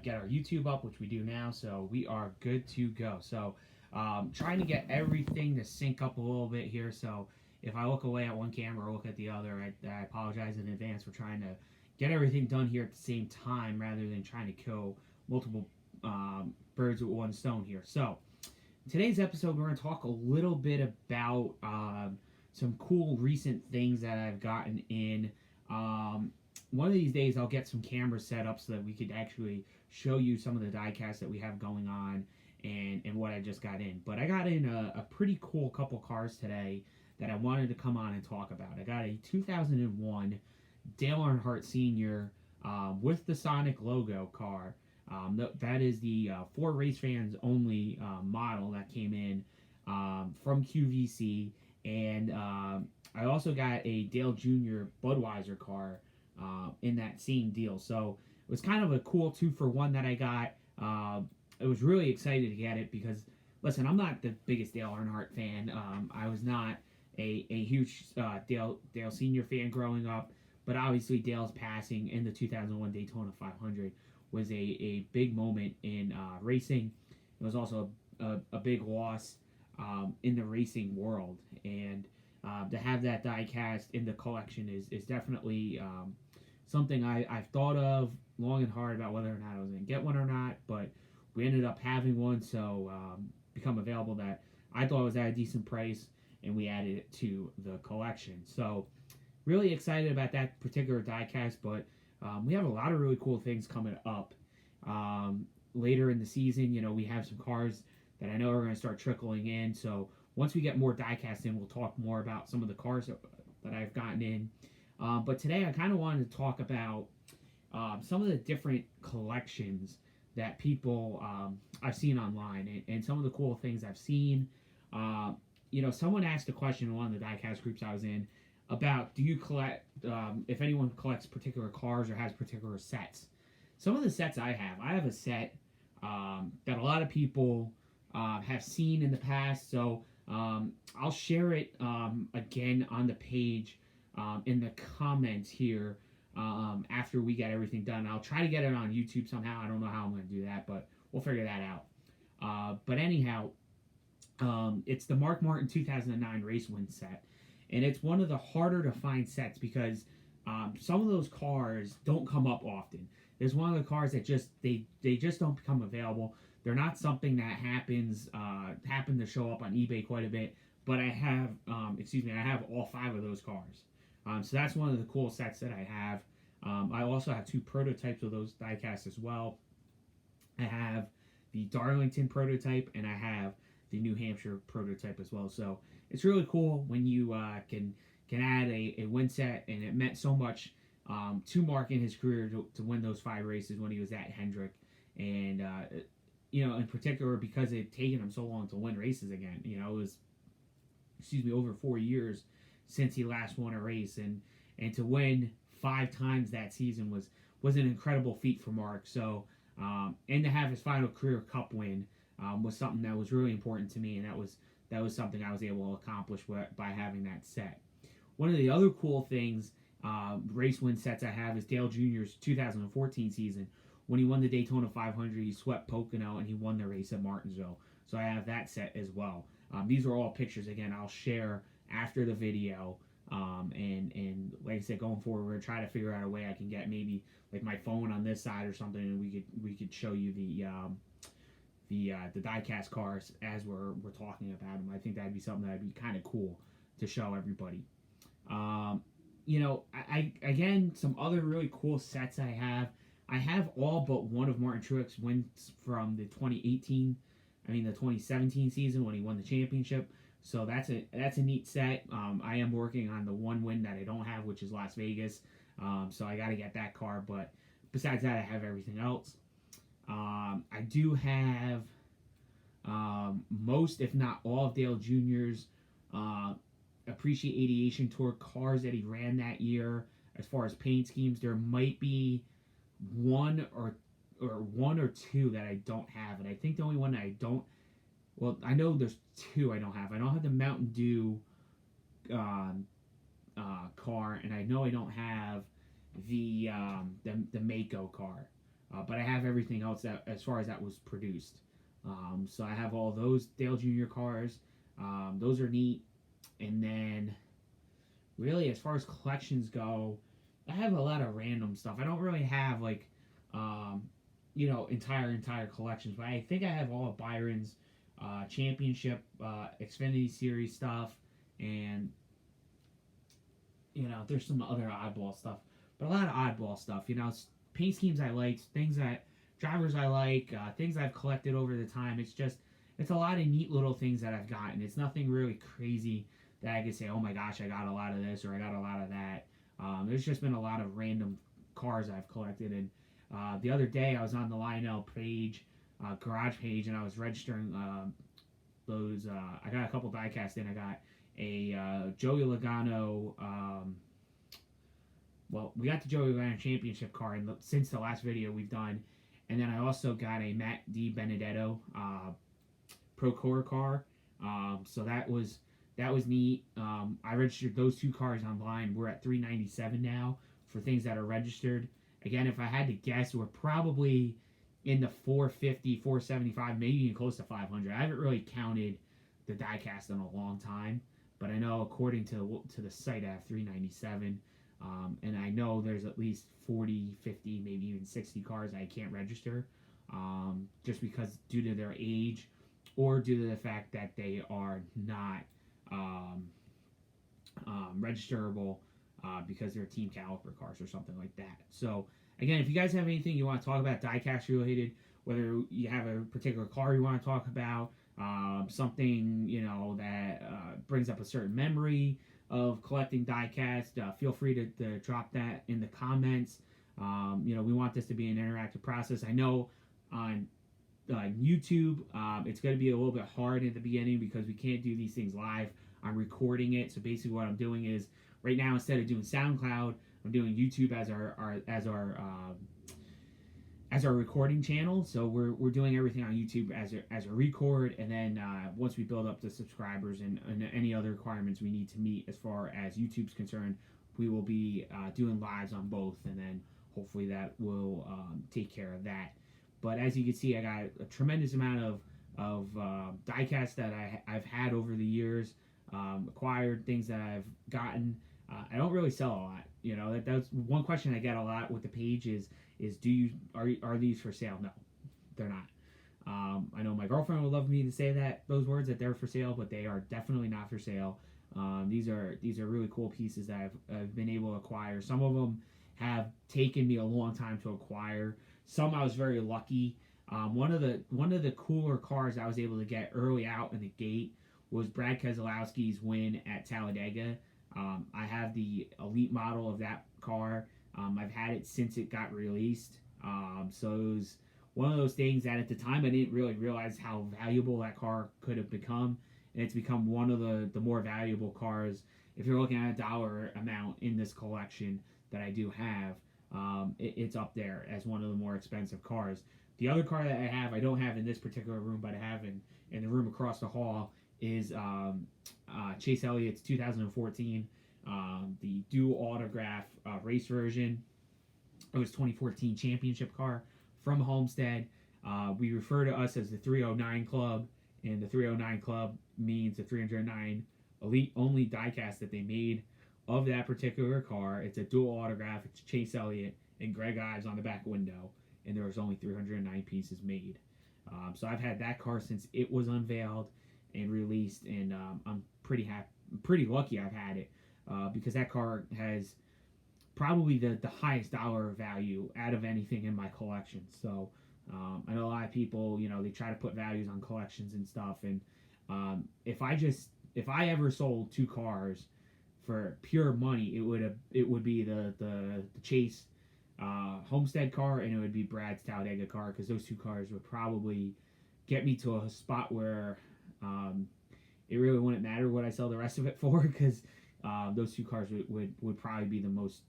get our YouTube up, which we do now, so we are good to go. So trying to get everything to sync up a little bit here. So if I look away at one camera or look at the other, I apologize in advance for trying to get everything done here at the same time rather than trying to kill multiple birds with one stone here. So today's episode, we're going to talk a little bit about some cool recent things that I've gotten in. One of these days, I'll get some cameras set up so that we could actually show you some of the diecasts that we have going on and what I just got in. But I got in a pretty cool couple cars today that I wanted to come on and talk about. I got a 2001 Dale Earnhardt Sr. With the Sonic logo car. That is the for race fans only model that came in from QVC. And I also got a Dale Jr. Budweiser car in that same deal. So it was kind of a cool 2-for-1 that I got. I was really excited to get it because, listen, I'm not the biggest Dale Earnhardt fan. I was not a huge Dale Sr. fan growing up, but obviously Dale's passing in the 2001 Daytona 500 was a big moment in racing. It was also a big loss in the racing world, and to have that diecast in the collection is definitely something I've thought of long and hard about whether or not I was going to get one or not, but we ended up having one, so become available that I thought was at a decent price, and we added it to the collection. So really excited about that particular diecast, but we have a lot of really cool things coming up later in the season. You know, we have some cars that I know are going to start trickling in, so once we get more diecast in, we'll talk more about some of the cars that I've gotten in. But today I kind of wanted to talk about some of the different collections that people I've seen online and some of the cool things I've seen. You know, someone asked a question in one of the diecast groups I was in about do you collect, if anyone collects particular cars or has particular sets. Some of the sets I have a set that a lot of people have seen in the past, so I'll share it again on the page in the comments here after we get everything done. I'll try to get it on YouTube somehow. I don't know how I'm going to do that, but we'll figure that out. But anyhow, it's the Mark Martin 2009 Race Win set. And it's one of the harder to find sets because some of those cars don't come up often. There's one of the cars that they just don't become available. They're not something that happen to show up on eBay quite a bit. But I have, I have all 5 of those cars. So that's one of the cool sets that I have. I also have 2 prototypes of those diecasts as well. I have the Darlington prototype and I have the New Hampshire prototype as well. So it's really cool when you can add a win set, and it meant so much to Mark in his career to win those 5 races when he was at Hendrick. And, you know, in particular because it had taken him so long to win races again. You know, it was, over 4 years since he last won a race, and to win 5 times that season was an incredible feat for Mark. So and to have his final career cup win was something that was really important to me, and that was something I was able to accomplish by having that set. One of the other cool things, race win sets I have, is Dale Jr.'s 2014 season. When he won the Daytona 500, he swept Pocono and he won the race at Martinsville. So I have that set as well. These are all pictures, again, I'll share after the video. And like I said, going forward, we're gonna try to figure out a way I can get maybe like my phone on this side or something, and we could show you the diecast cars as we're talking about them. I think that'd be something that'd be kind of cool to show everybody. You know, I again, some other really cool sets I have. I have all but one of Martin Truex wins from the 2017 season when he won the championship. So that's a neat set. I am working on the one win that I don't have, which is Las Vegas. So I got to get that car. But besides that, I have everything else. I do have most, if not all, of Dale Jr.'s Appreciate Aviation Tour cars that he ran that year. As far as paint schemes, there might be one or 2 that I don't have, and I think the only one that I don't. Well, I know there's 2 I don't have. I don't have the Mountain Dew car, and I know I don't have the Mako car. but I have everything else that as far as that was produced. So I have all those Dale Jr. cars. Those are neat. And then really, as far as collections go, I have a lot of random stuff. I don't really have like, um, entire collections, but I think I have all of Byron's championship Xfinity Series stuff, and there's some other oddball stuff, but a lot of oddball stuff. Paint schemes I like, things that drivers I like, things I've collected over the time. It's a lot of neat little things that I've gotten. It's nothing really crazy that I could say, oh my gosh, I got a lot of this or I got a lot of that. There's just been a lot of random cars I've collected. And the other day I was on the Lionel page, garage page, and I was registering those. I got a couple diecast in. I got a Joey Logano. Well, we got the Joey Logano Championship car since the last video we've done, and then I also got a Matt Di Benedetto Procore car. So that was neat. I registered those two cars online. We're at 397 now for things that are registered. Again, if I had to guess, we're probably in the 450, 475, maybe even close to 500. I haven't really counted the diecast in a long time, but I know according to the site I have 397, and I know there's at least 40, 50, maybe even 60 cars I can't register, just because due to their age or due to the fact that they are not registerable because they're team caliper cars or something like that. So again, if you guys have anything you want to talk about diecast related, whether you have a particular car you want to talk about, something that brings up a certain memory of collecting diecast, feel free to drop that in the comments. We want this to be an interactive process. I know on YouTube, it's going to be a little bit hard at the beginning because we can't do these things live. I'm recording it, so basically what I'm doing is right now instead of doing SoundCloud, I'm doing YouTube as our recording channel. So we're doing everything on YouTube as a record, and then once we build up the subscribers and any other requirements we need to meet as far as YouTube's concerned, we will be doing lives on both, and then hopefully that will take care of that. But as you can see, I got a tremendous amount of diecast that I've had over the years, acquired, things that I've gotten. I don't really sell a lot. That's one question I get a lot with the page is are these for sale? No, they're not. I know my girlfriend would love me to say those words that they're for sale, but they are definitely not for sale. These are really cool pieces that I've been able to acquire. Some of them have taken me a long time to acquire. Some I was very lucky. One of the cooler cars I was able to get early out in the gate was Brad Keselowski's win at Talladega. I have the elite model of that car. I've had it since it got released. So it was one of those things that at the time I didn't really realize how valuable that car could have become. And it's become one of the more valuable cars. If you're looking at a dollar amount in this collection that I do have, it's up there as one of the more expensive cars. The other car that I don't have in this particular room, but I have in the room across the hall, is Chase Elliott's 2014, the dual autograph race version. It was 2014 championship car from Homestead. We refer to us as the 309 Club, and the 309 Club means the 309 elite only diecast that they made of that particular car. It's a dual autograph. It's Chase Elliott and Greg Ives on the back window, and there was only 309 pieces made. So I've had that car since it was unveiled and released, and I'm pretty lucky I've had it because that car has probably the highest dollar value out of anything in my collection. So I know a lot of people, they try to put values on collections and stuff, and if I ever sold two cars for pure money, it would be the Chase Homestead car, and it would be Brad's Talladega car, because those two cars would probably get me to a spot where it really wouldn't matter what I sell the rest of it for, because those two cars would probably be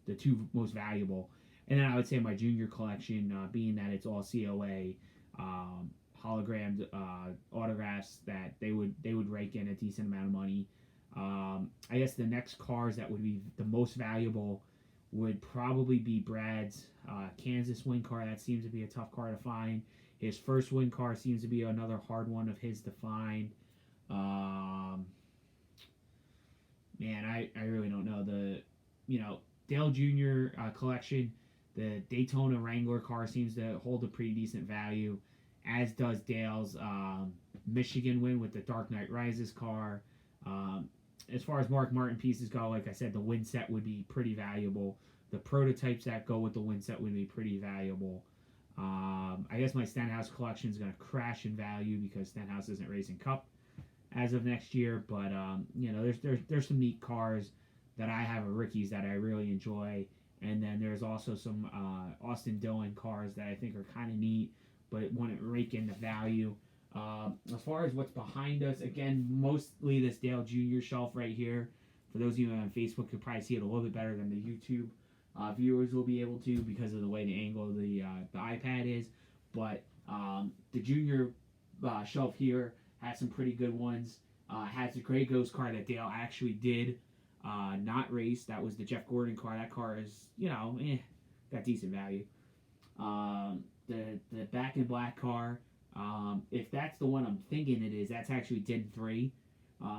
the two most valuable. And then I would say my junior collection, being that it's all COA hologrammed autographs, that they would rake in a decent amount of money. I guess the next cars that would be the most valuable would probably be Brad's Kansas win car. That seems to be a tough car to find. His first win car seems to be another hard one of his to find. Um, Man, I really don't know. Dale Jr. Collection, the Daytona Wrangler car seems to hold a pretty decent value, as does Dale's Michigan win with the Dark Knight Rises car. Um, as far as Mark Martin pieces go, like I said, the win set would be pretty valuable. The prototypes that go with the win set would be pretty valuable. I guess my Stenhouse collection is going to crash in value because Stenhouse isn't racing Cup as of next year. But there's some neat cars that I have of Rickies that I really enjoy, and then there's also some Austin Dillon cars that I think are kind of neat, but it wouldn't rake in the value. As far as what's behind us, again, mostly this Dale Jr. shelf right here. For those of you on Facebook, could probably see it a little bit better than the YouTube viewers will be able to because of the way the angle of the iPad is. But the Junior shelf here has some pretty good ones. Has a Grey Ghost car that Dale actually did not race. That was the Jeff Gordon car. That car is, got decent value. The Back in Black car, if that's the one I'm thinking it is, that's actually DIN 3.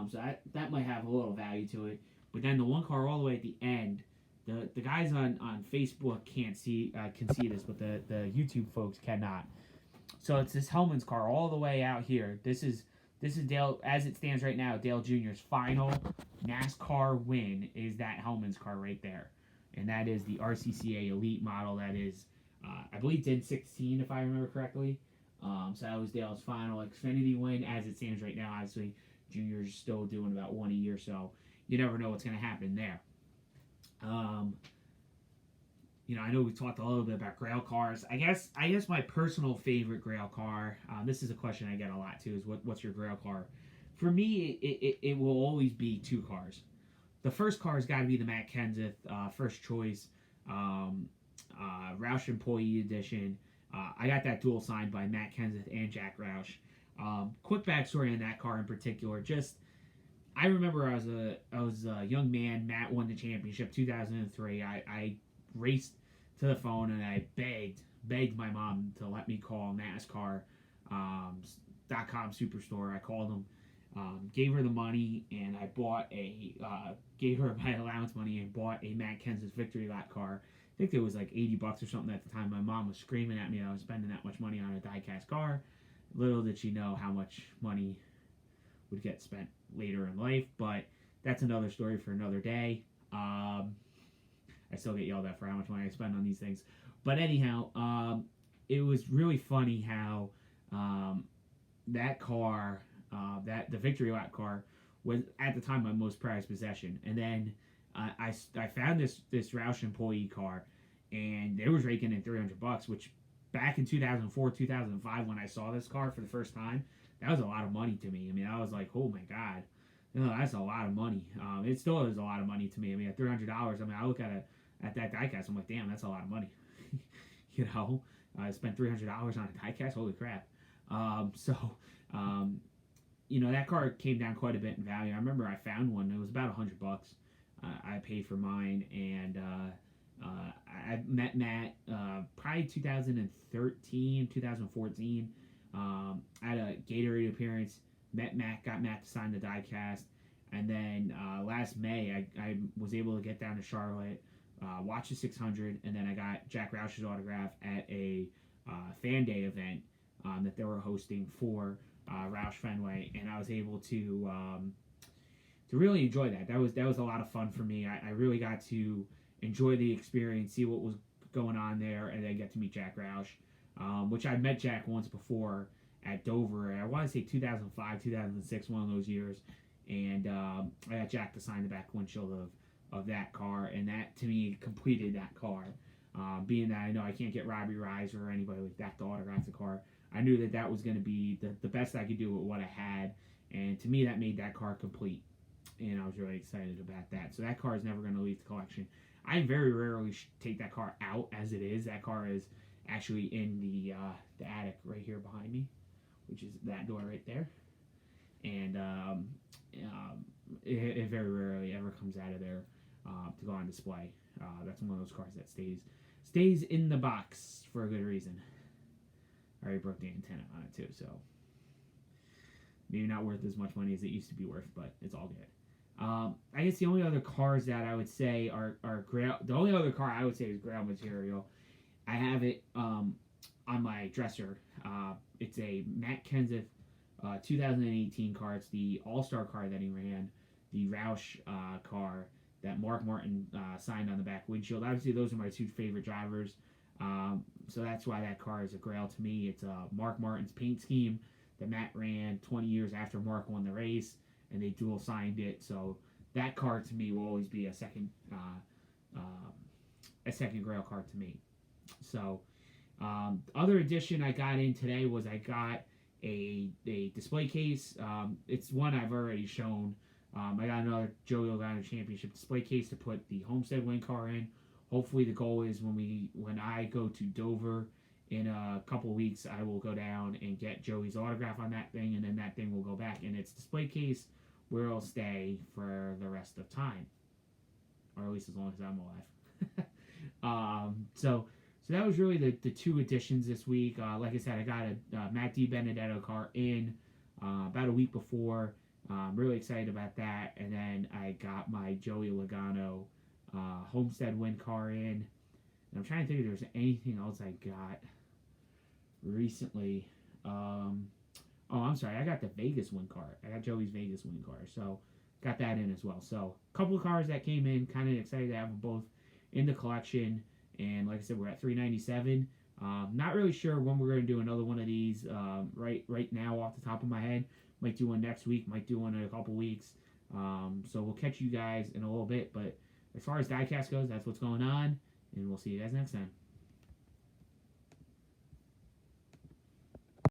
So that might have a little value to it. But then the one car all the way at the end, the guys on Facebook can see this, but the YouTube folks cannot. So it's this Hellman's car all the way out here. This is Dale, as it stands right now, Dale Jr.'s final NASCAR win is that Hellman's car right there. And that is the RCCA Elite model. That is, I believe, DIN 16, if I remember correctly. So that was Dale's final Xfinity win. As it stands right now, obviously, Junior's still doing about one a year, so you never know what's going to happen there. I know we talked a little bit about Grail cars. I guess my personal favorite Grail car, this is a question I get a lot too, is what's your Grail car? For me, it will always be two cars. The first car has got to be the Matt Kenseth first choice Roush Employee Edition. I got that dual signed by Matt Kenseth and Jack Roush. Quick backstory on that car in particular. I remember I was a young man. Matt won the championship 2003. I raced to the phone and I begged my mom to let me call NASCAR .com Superstore. I called them, gave her the money, and I bought gave her my allowance money and bought a Matt Kenseth Victory Lap car. I think it was like $80 or something at the time. My mom was screaming at me I was spending that much money on a diecast car. Little did she know how much money would get spent later in life, but that's another story for another day. I still get yelled at for how much money I spend on these things. But anyhow, it was really funny how that car, the Victory Lap car, was at the time my most prized possession. And then I found this Roush Employee car, and it was raking in $300, which back in 2004, 2005, when I saw this car for the first time, that was a lot of money to me. I mean, I was like, oh my God, that's a lot of money. It still is a lot of money to me. I mean, at $300, I look at that diecast, I'm like, damn, that's a lot of money. I spent $300 on a diecast. Holy crap. That car came down quite a bit in value. I remember I found one. It was about $100. I paid for mine, and I met Matt probably 2013, 2014 at a Gatorade appearance. Met Matt, got Matt to sign the diecast, and then last May I was able to get down to Charlotte, watch the 600, and then I got Jack Roush's autograph at a fan day event that they were hosting for Roush Fenway, and I was able to really enjoy that. That was a lot of fun for me. I really got to enjoy the experience, see what was going on there, and then get to meet Jack Roush, which I met Jack once before at Dover. I want to say 2005, 2006, one of those years, and I got Jack to sign the back windshield of that car, and that to me completed that car. Being that I know I can't get Robbie Reiser or anybody like that to autograph the car, I knew that was going to be the best I could do with what I had, and to me that made that car complete, and I was really excited about that. So that car is never going to leave the collection. I very rarely take that car out as it is. That car is actually in the attic right here behind me, which is that door right there, and it very rarely ever comes out of there to go on display. That's one of those cars that stays in the box for a good reason. I already broke the antenna on it too, so maybe not worth as much money as it used to be worth, but it's all good. I guess the only other cars that I would say are grail. The only other car I would say is grail material. I have it on my dresser. It's a Matt Kenseth 2018 car. It's the All-Star car that he ran, the Roush car that Mark Martin signed on the back windshield. Obviously, those are my two favorite drivers. So that's why that car is a grail to me. It's Mark Martin's paint scheme that Matt ran 20 years after Mark won the race, and they dual signed it. So that car to me will always be a second grail car to me. So other addition I got in today was I got a display case. It's one I've already shown. I got another Joey Logano Championship display case to put the Homestead Win car in. Hopefully the goal is when I go to Dover in a couple weeks, I will go down and get Joey's autograph on that thing, and then that thing will go back in its display case where it'll stay for the rest of time, or at least as long as I'm alive. So that was really the two additions this week. Like I said, I got a Matt DiBenedetto car in about a week before. I'm really excited about that. And then I got my Joey Logano Homestead Win car in. And I'm trying to think if there's anything else I got recently. I'm sorry. I got the Vegas Win car. I got Joey's Vegas Win car. So got that in as well. So a couple of cars that came in. Kind of excited to have them both in the collection. And like I said, we're at $397. Not really sure when we're going to do another one of these right now off the top of my head. Might do one next week. Might do one in a couple weeks. So we'll catch you guys in a little bit. But as far as Diecast goes, that's what's going on. And we'll see you guys next time.